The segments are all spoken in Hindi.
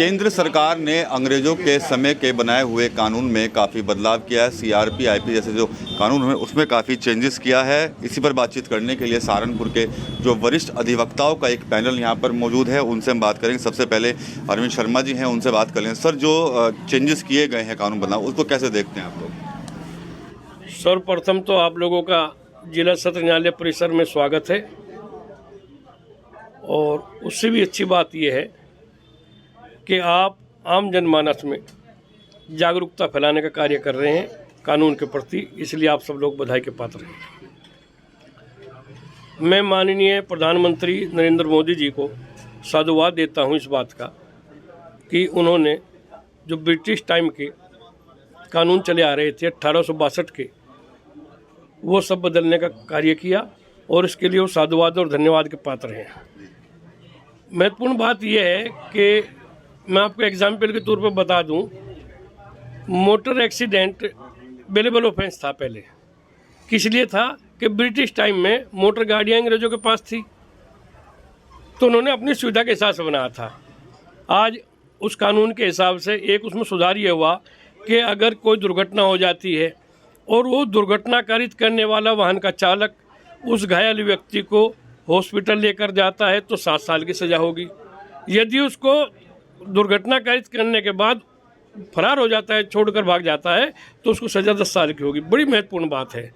केंद्र सरकार ने अंग्रेजों के समय के बनाए हुए कानून में काफ़ी बदलाव किया है। सीआरपी, आईपी जैसे जो कानून हैं उसमें काफ़ी चेंजेस किया है। इसी पर बातचीत करने के लिए सहारनपुर के जो वरिष्ठ अधिवक्ताओं का एक पैनल यहाँ पर मौजूद है, उनसे हम बात करेंगे। सबसे पहले अरविंद शर्मा जी हैं, उनसे बात कर लें। सर, जो चेंजेस किए गए हैं कानून बदलाव, उसको कैसे देखते हैं आप लोग? सर्वप्रथम तो आप लोगों का जिला सत्र न्यायालय परिसर में स्वागत है, और उससे भी अच्छी बात यह है कि आप आम जनमानस में जागरूकता फैलाने का कार्य कर रहे हैं कानून के प्रति, इसलिए आप सब लोग बधाई के पात्र हैं। मैं माननीय प्रधानमंत्री नरेंद्र मोदी जी को साधुवाद देता हूं इस बात का कि उन्होंने जो ब्रिटिश टाइम के कानून चले आ रहे थे 1862 के, वो सब बदलने का कार्य किया, और इसके लिए वो साधुवाद और धन्यवाद के पात्र हैं। महत्वपूर्ण बात यह है कि मैं आपको एग्जाम्पल के तौर पर बता दूं, मोटर एक्सीडेंट बेलेबल ऑफेंस था पहले। किस लिए था कि ब्रिटिश टाइम में मोटर गाड़ियाँ अंग्रेजों के पास थी, तो उन्होंने अपनी सुविधा के हिसाब से बनाया था। आज उस कानून के हिसाब से एक उसमें सुधार ये हुआ कि अगर कोई दुर्घटना हो जाती है और वो दुर्घटना कारित करने वाला वाहन का चालक उस घायल व्यक्ति को हॉस्पिटल लेकर जाता है तो 7 साल की सज़ा होगी। यदि उसको दुर्घटना कारित करने के बाद फरार हो जाता है, छोड़कर भाग जाता है, तो उसको सज़ा 10 साल की होगी। बड़ी महत्वपूर्ण बात है।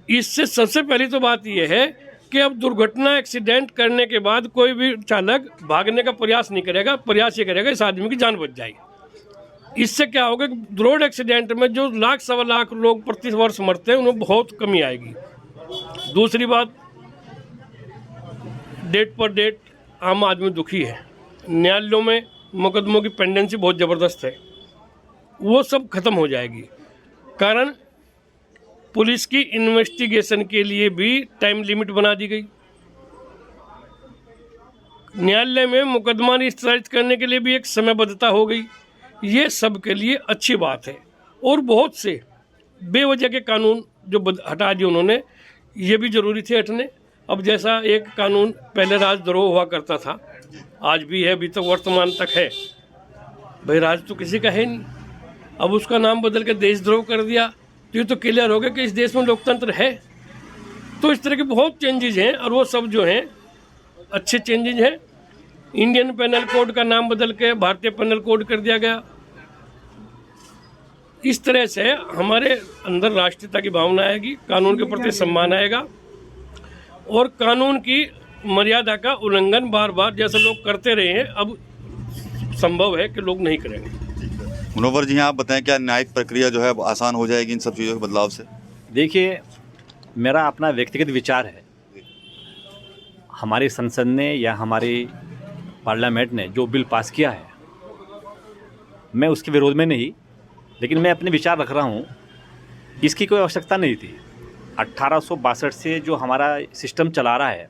इससे सबसे पहली तो बात यह है कि अब दुर्घटना एक्सीडेंट करने के बाद कोई भी चालक भागने का प्रयास नहीं करेगा। प्रयास ये करेगा इस आदमी की जान बच जाएगी। इससे क्या होगा कि रोड एक्सीडेंट में जो लाख सवा लाख लोग प्रति वर्ष मरते हैं, उन्हें बहुत कमी आएगी। दूसरी बात, डेट पर डेट आम आदमी दुखी है। न्यायालयों में मुकदमों की पेंडेंसी बहुत ज़बरदस्त है, वो सब खत्म हो जाएगी। कारण पुलिस की इन्वेस्टिगेशन के लिए भी टाइम लिमिट बना दी गई। न्यायालय में मुकदमा निस्तारित करने के लिए भी एक समयबद्धता हो गई। ये सब के लिए अच्छी बात है। और बहुत से बेवजह के कानून जो हटा दिए उन्होंने, ये भी ज़रूरी थे हटने। अब जैसा एक कानून पहले राजद्रोह हुआ करता था, आज भी है, अभी तक वर्तमान तक है। भाई राज तो किसी का है नहीं, अब उसका नाम बदल के देशद्रोह कर दिया, तो ये तो क्लियर हो गया कि इस देश में लोकतंत्र है। तो इस तरह के बहुत चेंजेज हैं, और वो सब जो हैं अच्छे चेंजेज हैं। इंडियन पेनल कोड का नाम बदल के भारतीय पेनल कोड कर दिया गया। इस तरह से हमारे अंदर राष्ट्रीयता की भावना आएगी, कानून के प्रति सम्मान आएगा, और कानून की मर्यादा का उल्लंघन बार बार जैसे लोग करते रहे हैं, अब संभव है कि लोग नहीं करेंगे। मुनव्वर जी, आप बताएं, क्या न्यायिक प्रक्रिया जो है आसान हो जाएगी इन सब चीज़ों के बदलाव से? देखिए, मेरा अपना व्यक्तिगत विचार है। हमारी संसद ने या हमारी पार्लियामेंट ने जो बिल पास किया है, मैं उसके विरोध में नहीं, लेकिन मैं अपने विचार रख रहा हूँ। इसकी कोई आवश्यकता नहीं थी। 1862 से जो हमारा सिस्टम चला रहा है,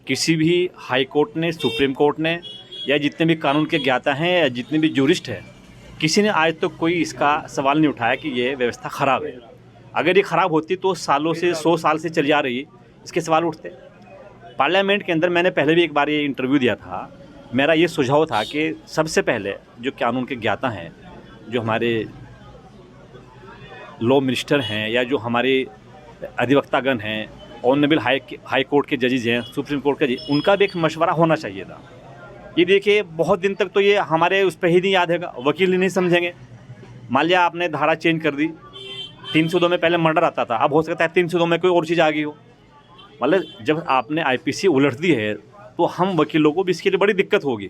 किसी भी हाई कोर्ट ने, सुप्रीम कोर्ट ने, या जितने भी कानून के ज्ञाता हैं या जितने भी जूरिस्ट हैं, किसी ने आज तक कोई इसका सवाल नहीं उठाया कि ये व्यवस्था ख़राब है। अगर ये ख़राब होती तो सालों से, 100 साल से चली आ रही, इसके सवाल उठते। पार्लियामेंट के अंदर मैंने पहले भी एक बार ये इंटरव्यू दिया था। मेरा ये सुझाव था कि सबसे पहले जो कानून के ज्ञाता हैं, जो हमारे लॉ मिनिस्टर हैं या जो हमारे अधिवक्तागण हैं, ऑनरेबल हाई कोर्ट के जजेज हैं, सुप्रीम कोर्ट के जज, उनका भी एक मशवरा होना चाहिए था। ये देखिए, बहुत दिन तक तो ये हमारे उस पर ही नहीं याद है, वकील ही नहीं समझेंगे। मान लिया आपने धारा चेंज कर दी, 302 में पहले मर्डर आता था, अब हो सकता है 302 में कोई और चीज़ आ गई हो। मतलब जब आपने आईपीसी उलट दी है, तो हम वकीलों को भी इसके लिए बड़ी दिक्कत होगी।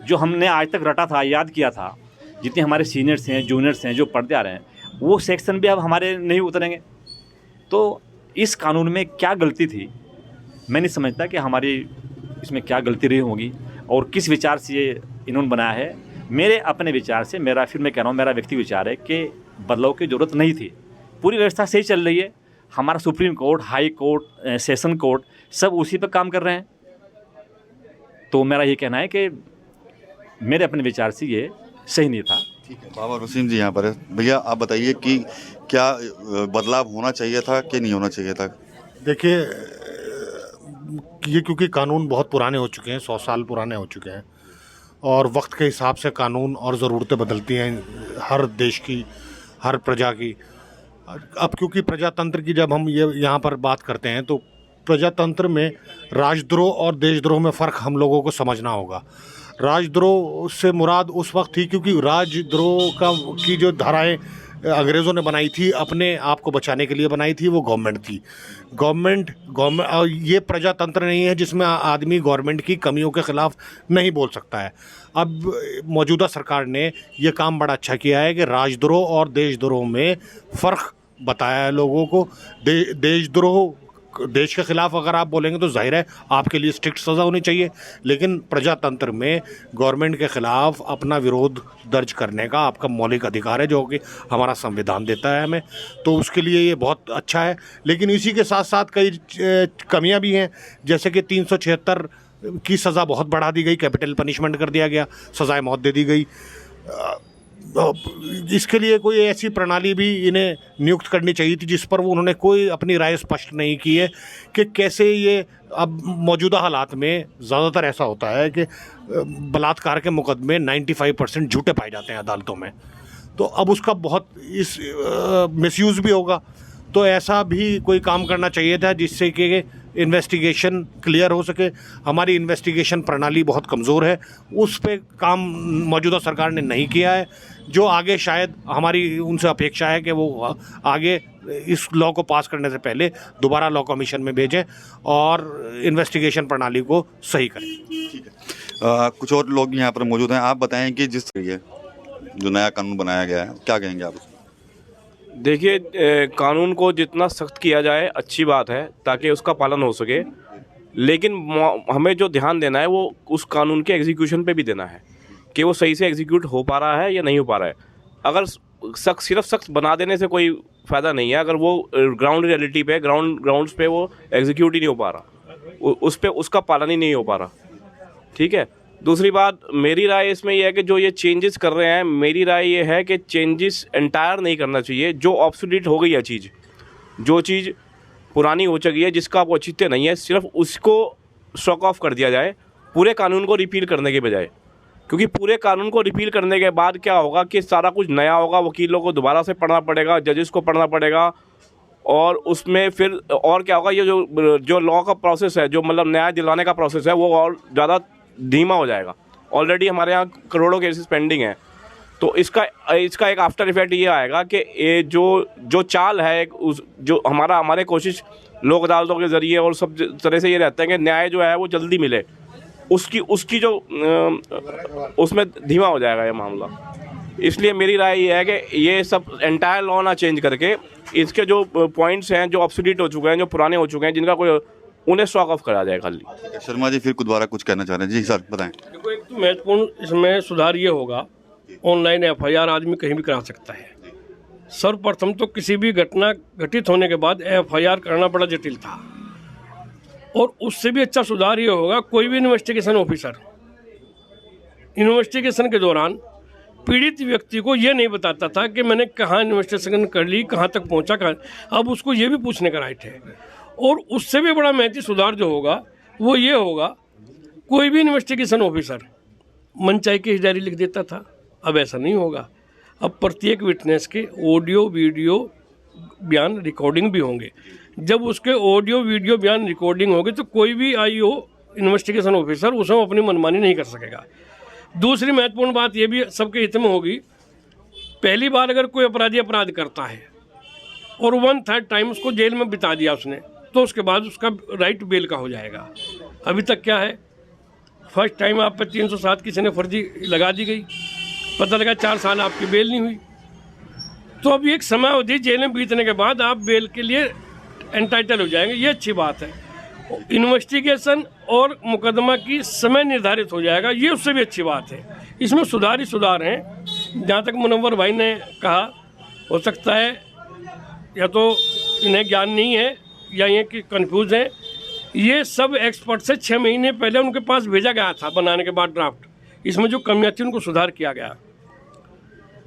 जो हमने आज तक रटा था, याद किया था, जितने हमारे सीनियर्स हैं, जूनियर्स हैं, जो पढ़ते आ रहे हैं, वो सेक्शन भी अब हमारे नहीं उतरेंगे। तो इस कानून में क्या गलती थी, मैं नहीं समझता कि हमारी इसमें क्या गलती रही होगी और किस विचार से ये इन्होंने बनाया है। मेरे अपने विचार से, फिर मैं कह रहा हूँ, मेरा व्यक्तिगत विचार है कि बदलाव की ज़रूरत नहीं थी। पूरी व्यवस्था सही चल रही है। हमारा supreme court, high court, session court, सब उसी पर काम कर रहे हैं। तो मेरा ये कहना है कि मेरे अपने विचार से ये सही नहीं था। ठीक है, बाबर वसीम जी यहाँ पर है। भैया, आप बताइए कि क्या बदलाव होना चाहिए था कि नहीं होना चाहिए था? देखिए, ये क्योंकि कानून बहुत पुराने हो चुके हैं, 100 साल पुराने हो चुके हैं, और वक्त के हिसाब से कानून और ज़रूरतें बदलती हैं हर देश की, हर प्रजा की। अब क्योंकि प्रजातंत्र की जब हम ये यहाँ पर बात करते हैं तो प्रजातंत्र में राजद्रोह और देशद्रोह में फ़र्क हम लोगों को समझना होगा। राजद्रोह से मुराद उस वक्त थी क्योंकि राजद्रोह की जो धाराएं अंग्रेज़ों ने बनाई थी, अपने आप को बचाने के लिए बनाई थी, वो गवर्नमेंट थी। गवर्नमेंट ये प्रजातंत्र नहीं है जिसमें आदमी गवर्नमेंट की कमियों के ख़िलाफ़ नहीं बोल सकता है। अब मौजूदा सरकार ने ये काम बड़ा अच्छा किया है कि राजद्रोह और देशद्रोह में फ़र्क बताया है लोगों को। देशद्रोह, देश के ख़िलाफ़ अगर आप बोलेंगे तो जाहिर है आपके लिए स्ट्रिक्ट सज़ा होनी चाहिए, लेकिन प्रजातंत्र में गवर्नमेंट के ख़िलाफ़ अपना विरोध दर्ज करने का आपका मौलिक अधिकार है, जो कि हमारा संविधान देता है हमें, तो उसके लिए ये बहुत अच्छा है। लेकिन इसी के साथ साथ कई कमियां भी हैं, जैसे कि 376 की सज़ा बहुत बढ़ा दी गई, कैपिटल पनिशमेंट कर दिया गया, सज़ाए मौत दे दी गई। इसके लिए कोई ऐसी प्रणाली भी इन्हें नियुक्त करनी चाहिए थी जिस पर वो उन्होंने कोई अपनी राय स्पष्ट नहीं की है कि कैसे ये। अब मौजूदा हालात में ज़्यादातर ऐसा होता है कि बलात्कार के मुकदमे 95% झूठे पाए जाते हैं अदालतों में, तो अब उसका बहुत मिसयूज़ भी होगा। तो ऐसा भी कोई काम करना चाहिए था जिससे कि इन्वेस्टिगेशन क्लियर हो सके। हमारी इन्वेस्टिगेशन प्रणाली बहुत कमज़ोर है, उस पे काम मौजूदा सरकार ने नहीं किया है, जो आगे शायद हमारी उनसे अपेक्षा है कि वो आगे इस लॉ को पास करने से पहले दोबारा लॉ कमीशन में भेजें और इन्वेस्टिगेशन प्रणाली को सही करें। ठीक है, कुछ और लोग यहाँ पर मौजूद हैं। आप बताएं कि जिस ये जो नया कानून बनाया गया है, क्या कहेंगे आप? देखिए, कानून को जितना सख्त किया जाए अच्छी बात है ताकि उसका पालन हो सके, लेकिन हमें जो ध्यान देना है वो उस कानून के एग्जीक्यूशन पे भी देना है कि वो सही से एग्जीक्यूट हो पा रहा है या नहीं हो पा रहा है। अगर सिर्फ सख्त बना देने से कोई फ़ायदा नहीं है, अगर वो ग्राउंड रियलिटी पे ग्राउंड्स पे वो एग्जीक्यूट ही नहीं हो पा रहा, उस पर उसका पालन ही नहीं हो पा रहा। ठीक है, दूसरी बात मेरी राय इसमें यह है कि जो ये चेंजेस कर रहे हैं, मेरी राय ये है कि चेंजेस एंटायर नहीं करना चाहिए। जो ऑब्सोलीट हो गई है चीज़, जो चीज़ पुरानी हो चुकी है, जिसका आप औचित्य नहीं है, सिर्फ उसको स्ट्रोक ऑफ कर दिया जाए पूरे कानून को रिपील करने के बजाय। क्योंकि पूरे कानून को रिपील करने के बाद क्या होगा कि सारा कुछ नया होगा, वकीलों को दोबारा से पढ़ना पड़ेगा, जजेस को पढ़ना पड़ेगा, और उसमें फिर और क्या होगा, ये जो लॉ का प्रोसेस है, जो मतलब न्याय दिलाने का प्रोसेस है, वो और ज़्यादा धीमा हो जाएगा। ऑलरेडी हमारे यहाँ करोड़ों केसेस पेंडिंग हैं, तो इसका एक आफ्टर इफेक्ट ये आएगा कि ये जो चाल है, जो हमारे कोशिश लोक अदालतों के ज़रिए और सब तरह से ये रहता है कि न्याय जो है वो जल्दी मिले, उसकी जो उसमें धीमा हो जाएगा ये मामला। इसलिए मेरी राय ये है कि ये सब एंटायर लॉ ना चेंज करके इसके जो पॉइंट्स हैं, जो ऑब्सोलीट हो चुके हैं, जो पुराने हो चुके हैं, जिनका कोई, उन्हें स्टॉक ऑफ करा जाए खाली। शर्मा जी फिर दोबारा कुछ कहना चाह रहे हैं? जी सर बताएं। देखो, एक तो महत्वपूर्ण इसमें सुधार ये होगा, ऑनलाइन एफआईआर आदमी कहीं भी करा सकता है। सर्वप्रथम तो किसी भी घटना घटित होने के बाद एफआईआर करना बड़ा जटिल था, और उससे भी अच्छा सुधार ये होगा, कोई भी इन्वेस्टिगेशन ऑफिसर इन्वेस्टिगेशन के दौरान पीड़ित व्यक्ति को ये नहीं बताता था कि मैंने कहाँ इन्वेस्टिगेशन कर ली, कहाँ तक पहुँचा, अब उसको ये भी पूछने का राइट है। और उससे भी बड़ा महत्वपूर्ण सुधार जो होगा वो ये होगा, कोई भी इन्वेस्टिगेशन ऑफिसर मनचाही की डायरी लिख देता था, अब ऐसा नहीं होगा। अब प्रत्येक विटनेस के ऑडियो वीडियो बयान रिकॉर्डिंग भी होंगे। जब उसके ऑडियो वीडियो बयान रिकॉर्डिंग होगी तो कोई भी आईओ इन्वेस्टिगेशन ऑफिसर उसमें अपनी मनमानी नहीं कर सकेगा। दूसरी महत्वपूर्ण बात ये भी सबके हित में होगी, पहली बार अगर कोई अपराधी अपराध करता है और 1/3 टाइम उसको जेल में बिता दिया उसने, तो उसके बाद उसका राइट बेल का हो जाएगा। अभी तक क्या है, फर्स्ट टाइम आप पे 307 किसी ने फर्जी लगा दी गई, पता लगा 4 साल आपकी बेल नहीं हुई, तो अब एक समय अवधि जेल में बीतने के बाद आप बेल के लिए एंटाइटल हो जाएंगे। ये अच्छी बात है। इन्वेस्टिगेशन और मुकदमा की समय निर्धारित हो जाएगा, ये उससे भी अच्छी बात है। इसमें सुधार ही सुधार हैं। जहाँ तक मुनव्वर भाई ने कहा, हो सकता है या तो इन्हें ज्ञान नहीं है या ये कि कन्फ्यूज़ हैं। ये सब एक्सपर्ट से 6 महीने पहले उनके पास भेजा गया था बनाने के बाद ड्राफ्ट। इसमें जो कमियां थी उनको सुधार किया गया।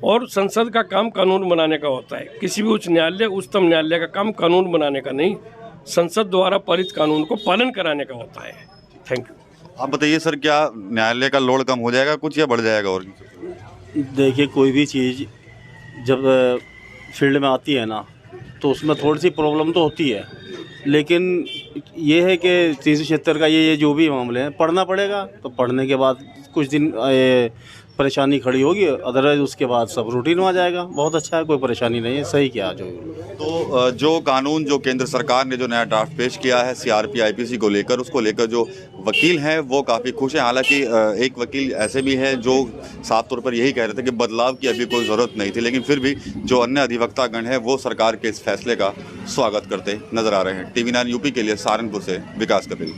और संसद का काम कानून बनाने का होता है। किसी भी उच्च न्यायालय, उच्चतम न्यायालय का काम कानून बनाने का नहीं, संसद द्वारा पारित कानून को पालन कराने का होता है। Thank you. आप बताइए सर, क्या न्यायालय का लोड कम हो जाएगा कुछ या बढ़ जाएगा और? देखिए, कोई भी चीज़ जब फील्ड में आती है ना, तो उसमें थोड़ी सी प्रॉब्लम तो होती है, लेकिन ये है कि 376 का ये जो भी मामले हैं, पढ़ना पड़ेगा। तो पढ़ने के बाद कुछ दिन परेशानी खड़ी होगी, अदरवाइज उसके बाद सब रूटीन में आ जाएगा। बहुत अच्छा है, कोई परेशानी नहीं है, सही किया जो। तो जो कानून जो केंद्र सरकार ने जो नया ड्राफ्ट पेश किया है सीआरपी आईपीसी को लेकर, उसको लेकर जो वकील हैं वो काफ़ी खुश हैं। हालांकि एक वकील ऐसे भी हैं जो साफ तौर पर यही कह रहे थे कि बदलाव की अभी कोई ज़रूरत नहीं थी, लेकिन फिर भी जो अन्य अधिवक्तागण हैं वो सरकार के इस फैसले का स्वागत करते नजर आ रहे हैं। TV9 यूपी के लिए सहारनपुर से विकास कपिल।